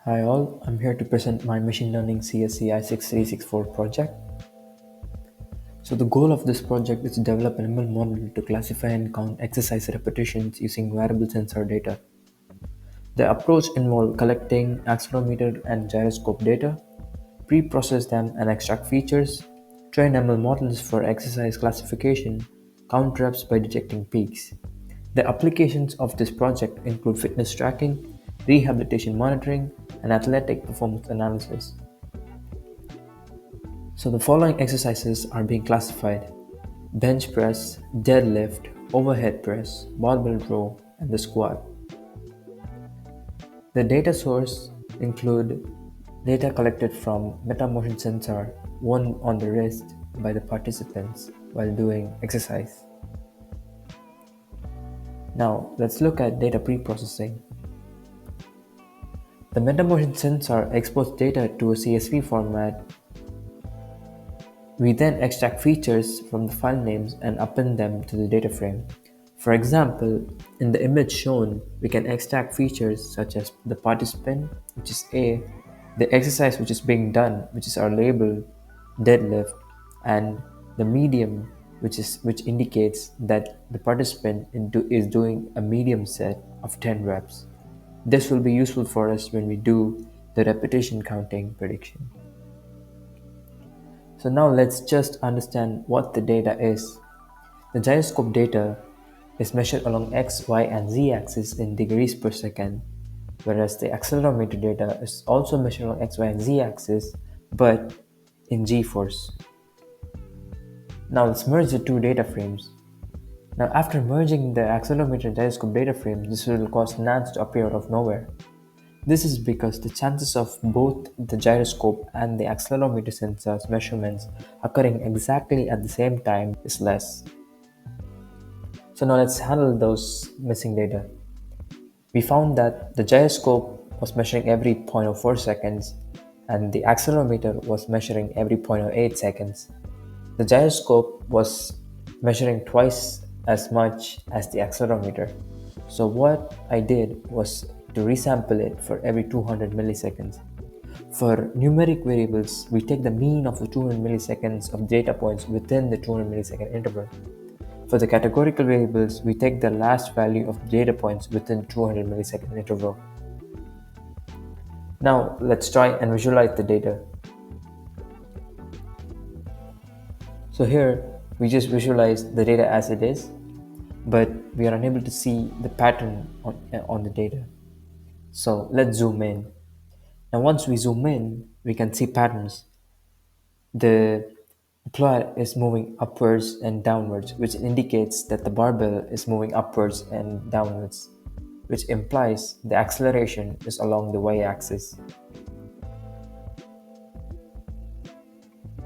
Hi all, I'm here to present my machine learning CSCI 6364 project. So the goal of this project is to develop an ML model to classify and count exercise repetitions using variable sensor data. The approach involves collecting accelerometer and gyroscope data, pre-process them and extract features, train ML models for exercise classification, count reps by detecting peaks. The applications of this project include fitness tracking, rehabilitation monitoring, and athletic performance analysis. So the following exercises are being classified: bench press, deadlift, overhead press, barbell row, and the squat. The data source include data collected from metamotion sensor worn on the wrist by the participants while doing exercise. Now let's look at data pre-processing. The metamotion sensor exports data to a CSV format. We then extract features from the file names and append them to the data frame. For example, in the image shown, we can extract features such as the participant, which is A, the exercise which is being done, which is our label, deadlift, and the medium, which indicates that the participant is doing a medium set of 10 reps. This will be useful for us when we do the repetition counting prediction. So now let's just understand what the data is. The gyroscope data is measured along x, y, and z axis in degrees per second, whereas the accelerometer data is also measured along x, y, and z axis, but in g-force. Now let's merge the two data frames. Now after merging the accelerometer and gyroscope data frames, this will cause nans to appear out of nowhere. This is because the chances of both the gyroscope and the accelerometer sensor's measurements occurring exactly at the same time is less. So now let's handle those missing data. We found that the gyroscope was measuring every 0.04 seconds and the accelerometer was measuring every 0.08 seconds. The gyroscope was measuring twice as much as the accelerometer. So what I did was to resample it for every 200 milliseconds. For numeric variables, we take the mean of the 200 milliseconds of data points within the 200 millisecond interval. For the categorical variables, we take the last value of data points within 200 millisecond interval. Now let's try and visualize the data. So here we just visualize the data as it is, but we are unable to see the pattern on the data. So let's zoom in. Now once we zoom in, we can see patterns. The plot is moving upwards and downwards, which indicates that the barbell is moving upwards and downwards, which implies the acceleration is along the y-axis.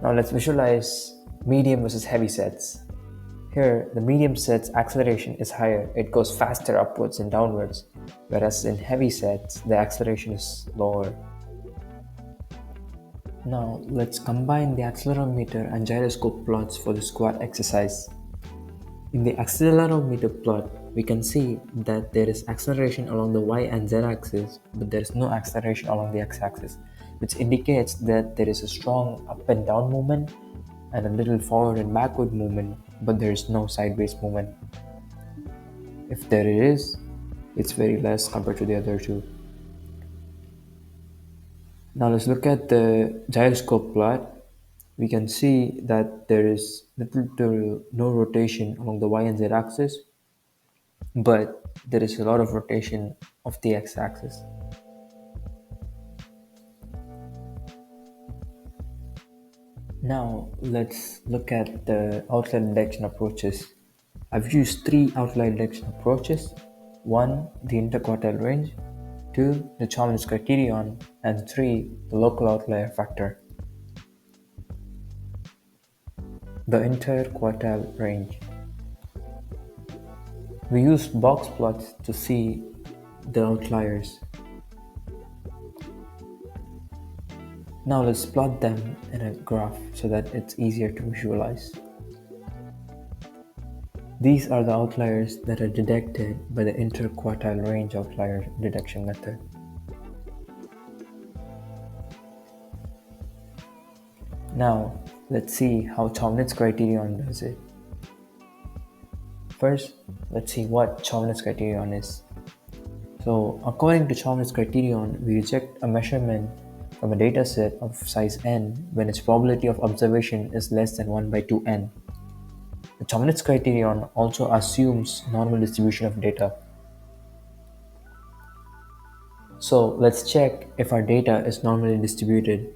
Now let's visualize medium versus heavy sets. Here, the medium set's acceleration is higher, it goes faster upwards and downwards, whereas in heavy sets, the acceleration is lower. Now let's combine the accelerometer and gyroscope plots for the squat exercise. In the accelerometer plot, we can see that there is acceleration along the y and z axis, but there is no acceleration along the x-axis, which indicates that there is a strong up and down movement and a little forward and backward movement, but there is no sideways movement. If there is, it's very less compared to the other two. Now let's look at the gyroscope plot. We can see that there is little to no rotation along the y and z axis, but there is a lot of rotation of the x-axis. Now let's look at the outlier detection approaches. I've used three outlier detection approaches: one, the interquartile range; two, the Chauvin's criterion; and three, the local outlier factor. The interquartile range. We use box plots to see the outliers. Now let's plot them in a graph so that it's easier to visualize. These are the outliers that are detected by the interquartile range outlier detection method. Now, let's see how Chauvinet's criterion does it. First, let's see what Chauvinet's criterion is. So, according to Chauvinet's criterion, we reject a measurement from a dataset of size n when its probability of observation is less than 1 by 2n. The Chauvinet's criterion also assumes normal distribution of data. So, let's check if our data is normally distributed.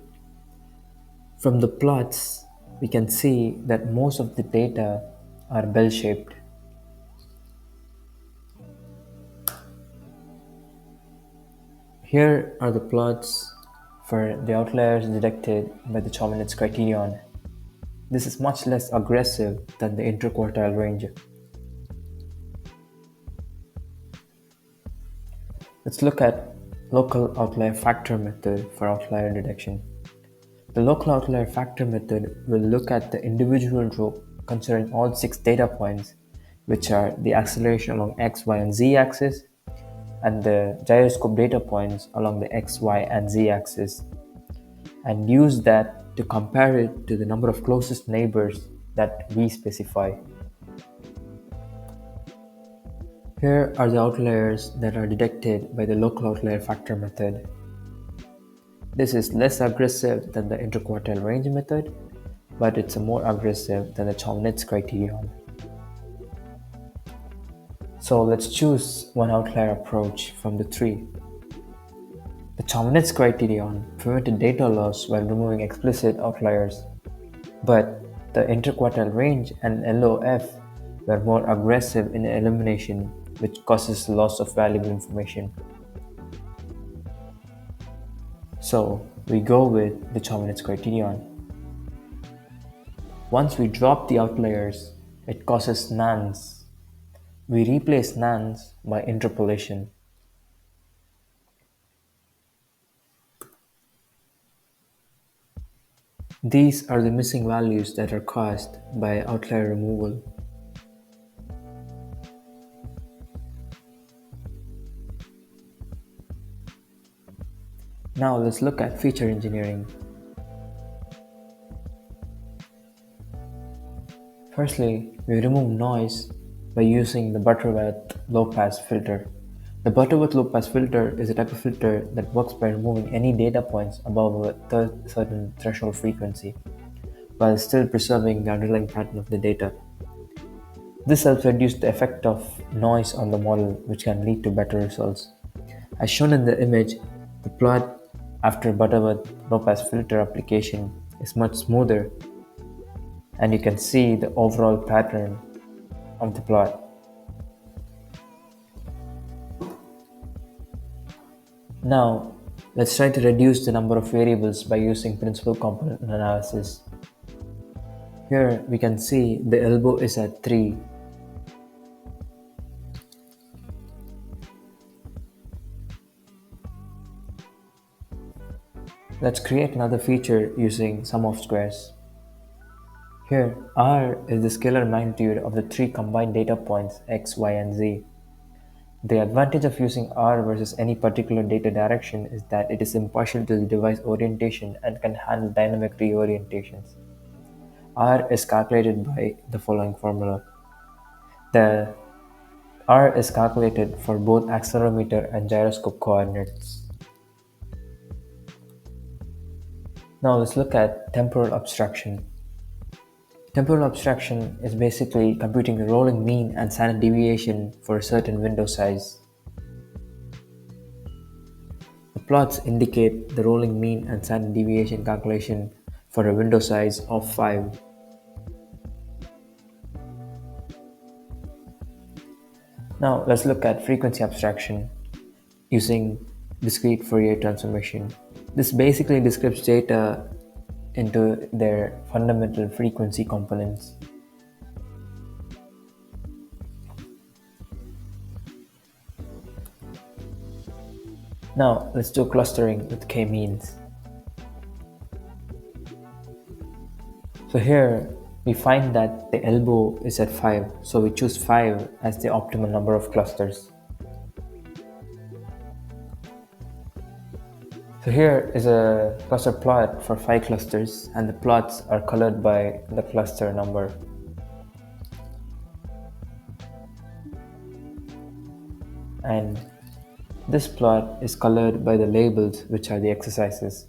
From the plots, we can see that most of the data are bell-shaped. Here are the plots for the outliers detected by the Chauvinet's criterion. This is much less aggressive than the interquartile range. Let's look at local outlier factor method for outlier detection. The local outlier factor method will look at the individual row considering all 6 data points, which are the acceleration along x, y, and z axis, and the gyroscope data points along the x, y, and z axis, and use that to compare it to the number of closest neighbors that we specify. Here are the outliers that are detected by the local outlier factor method. This is less aggressive than the interquartile range method, but it's more aggressive than the Chauvinet's criterion. So let's choose one outlier approach from the 3. The Chauvinet's criterion prevented data loss while removing explicit outliers, but the interquartile range and LOF were more aggressive in elimination, which causes loss of valuable information. So we go with the Chauvinet's criterion. Once we drop the outliers, it causes nans. We replace nans by interpolation. These are the missing values that are caused by outlier removal. Now let's look at feature engineering. Firstly, we remove noise by using the Butterworth low-pass filter. The Butterworth low-pass filter is a type of filter that works by removing any data points above a certain threshold frequency, while still preserving the underlying pattern of the data. This helps reduce the effect of noise on the model, which can lead to better results. As shown in the image, the plot after Butterworth low-pass filter application is much smoother, and you can see the overall pattern of the plot. Now, let's try to reduce the number of variables by using principal component analysis. Here we can see the elbow is at 3. Let's create another feature using sum of squares. Here, R is the scalar magnitude of the 3 combined data points x, y, and z. The advantage of using R versus any particular data direction is that it is impartial to the device orientation and can handle dynamic reorientations. R is calculated by the following formula. The R is calculated for both accelerometer and gyroscope coordinates. Now let's look at temporal abstraction. Temporal abstraction is basically computing the rolling mean and standard deviation for a certain window size. The plots indicate the rolling mean and standard deviation calculation for a window size of 5. Now let's look at frequency abstraction using discrete Fourier transformation. This basically describes data into their fundamental frequency components. Now let's do clustering with k-means. So here we find that the elbow is at 5, so we choose 5 as the optimal number of clusters. So here is a cluster plot for 5 clusters, and the plots are colored by the cluster number. And this plot is colored by the labels, which are the exercises.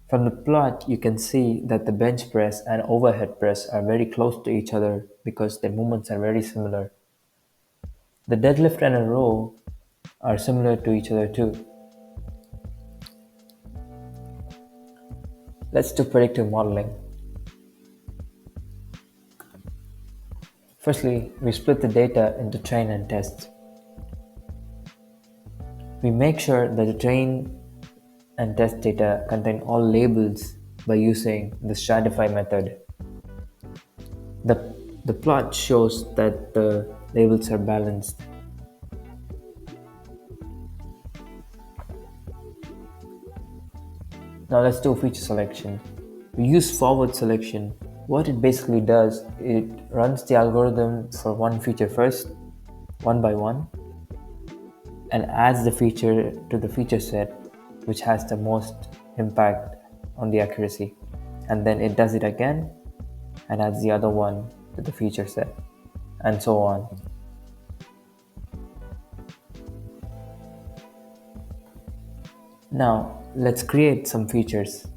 From the plot, you can see that the bench press and overhead press are very close to each other because their movements are very similar. The deadlift and a row are similar to each other too. Let's do predictive modeling. Firstly, we split the data into train and test. We make sure that the train and test data contain all labels by using the stratify method. The plot shows that the labels are balanced. Now let's do feature selection. We use forward selection. What it basically does, it runs the algorithm for one feature first, one by one, and adds the feature to the feature set which has the most impact on the accuracy. And then it does it again and adds the other one to the feature set, and so on. Now let's create some features.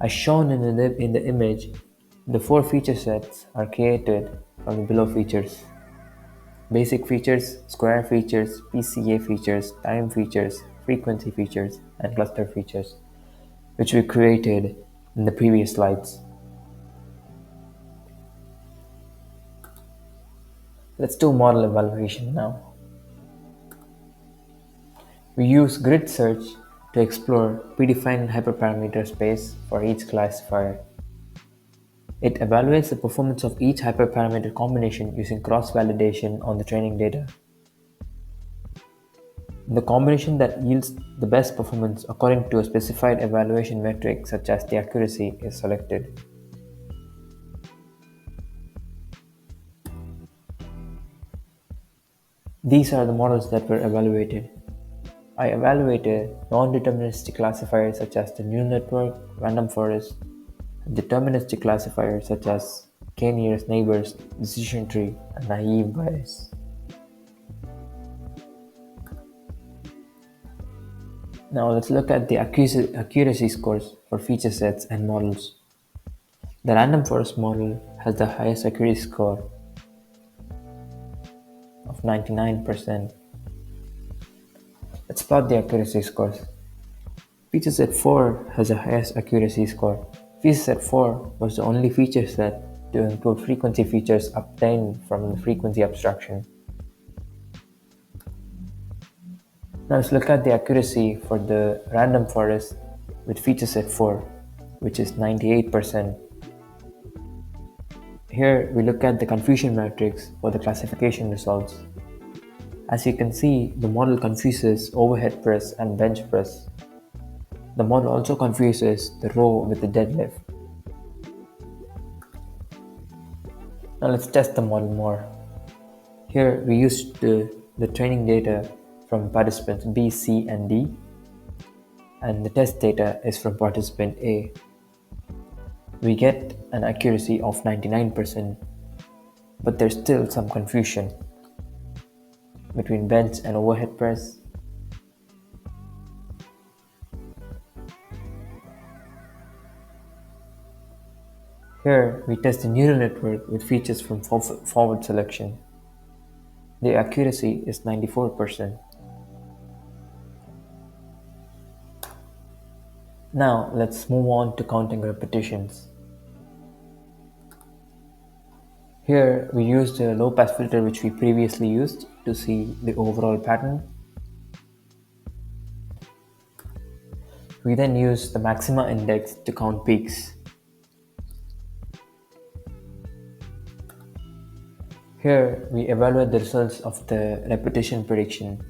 As shown in the image, the 4 feature sets are created from the below features: basic features, square features, PCA features, time features, frequency features, and cluster features, which we created in the previous slides. Let's do model evaluation now. We use grid search to explore predefined hyperparameter space for each classifier. It evaluates the performance of each hyperparameter combination using cross-validation on the training data. The combination that yields the best performance according to a specified evaluation metric such as the accuracy is selected. These are the models that were evaluated. I evaluated non-deterministic classifiers such as the neural network, random forest, and deterministic classifiers such as k-nearest neighbors, decision tree, and naive Bayes. Now let's look at the accuracy scores for feature sets and models. The random forest model has the highest accuracy score of 99%. Let's plot the accuracy scores. Feature set 4 has the highest accuracy score. Feature set 4 was the only feature set to include frequency features obtained from the frequency abstraction. Now let's look at the accuracy for the random forest with feature set 4, which is 98%. Here we look at the confusion matrix for the classification results. As you can see, the model confuses overhead press and bench press. The model also confuses the row with the deadlift. Now let's test the model more. Here we used the training data from participants B, C, and D, and the test data is from participant A. We get an accuracy of 99%, but there's still some confusion between bench and overhead press. Here we test the neural network with features from forward selection. The accuracy is 94%. Now let's move on to counting repetitions. Here we use the low pass filter which we previously used to see the overall pattern. We then use the maxima index to count peaks. Here we evaluate the results of the repetition prediction.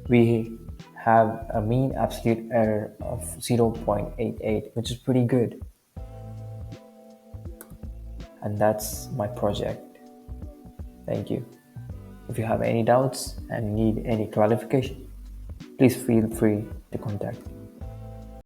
We have a mean absolute error of 0.88, which is pretty good. And that's my project. Thank you. If you have any doubts and need any clarification, please feel free to contact.